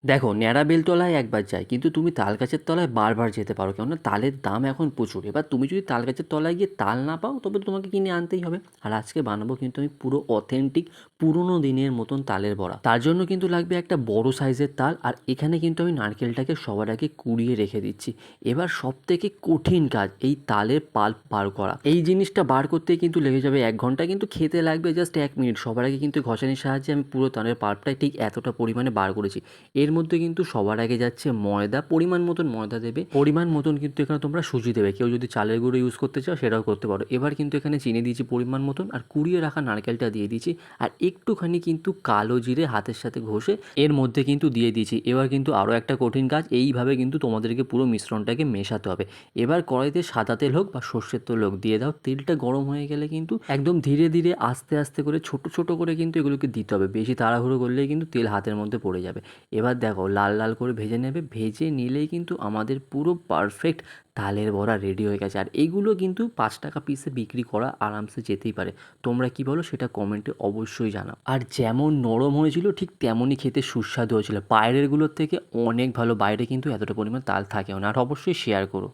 দেখো, ন্যাড়া বেলতলায় একবার যাই, কিন্তু তুমি তাল গাছের তলায় বারবার যেতে পারো, কেননা তালের দাম এখন প্রচুর। এবার তুমি যদি তাল গাছের তলায় গিয়ে তাল না পাও, তবে তোমাকে কিনে আনতেই হবে। আর আজকে বানাবো কিন্তু আমি পুরো অথেন্টিক পুরোনো দিনের মতন তালের বড়া। তার জন্য কিন্তু লাগবে একটা বড় সাইজের তাল, আর এখানে কিন্তু আমি নারকেলটাকে সবার আগে কুড়িয়ে রেখে দিচ্ছি। এবার সব থেকে কঠিন কাজ এই তালের পাল্প বার করা। এই জিনিসটা বার করতে কিন্তু লেগে যাবে 1 ঘন্টা, কিন্তু খেতে লাগবে জাস্ট 1 মিনিট। সবার আগে কিন্তু ঘষানির সাহায্যে আমি পুরো তালের পাল্পটাই ঠিক এতটা পরিমাণে বার করেছি। এর মধ্যে কিন্তু সবার আগে যাচ্ছে ময়দা, পরিমাণ মতন ময়দা দেবে, পরিমাণ মতন কিন্তু এখানে তোমরা সুজি দেবে। কেউ যদি চালের গুঁড়ো ইউজ করতে চাও সেটাও করতে পারো। এবার কিন্তু এখানে চিনি দিয়েছি পরিমাণ মতন, আর কুড়িয়ে রাখা নারকেলটা দিয়ে দিয়েছি, আর একটুখানি কিন্তু কালো জিরে হাতের সাথে ঘষে এর মধ্যে কিন্তু দিয়ে দিয়েছি। এবার কিন্তু আরও একটা কঠিন কাজ, এইভাবে কিন্তু তোমাদেরকে পুরো মিশ্রণটাকে মেশাতে হবে। এবার কড়াইতে সাদা তেল হোক বা সর্ষের তেল হোক দিয়ে দাও। তেলটা গরম হয়ে গেলে কিন্তু একদম ধীরে ধীরে আস্তে আস্তে করে ছোট ছোট করে কিন্তু এগুলোকে দিতে হবে। বেশি তাড়াহুড়ো করলেই কিন্তু তেল হাতের মধ্যে পড়ে যাবে। এবার দেখো লাল লাল করে ভেজে নেবে, ভেজে নিলেই কিন্তু আমাদের পুরো পারফেক্ট তালের বড়া রেডি হয়ে গেছে। আর এইগুলো কিন্তু 5 টাকা পিসে বিক্রি করা আরামসে যেতেই পারে। তোমরা কি বলো সেটা কমেন্টে অবশ্যই জানাও। আর যেমন নরম হয়েছিল ঠিক তেমনই খেতে সুস্বাদু হয়েছিল, বাইরেরগুলোর থেকে অনেক ভালো। বাইরে কিন্তু এতটা পরিমাণ তাল থাকেও না। আর অবশ্যই শেয়ার করো।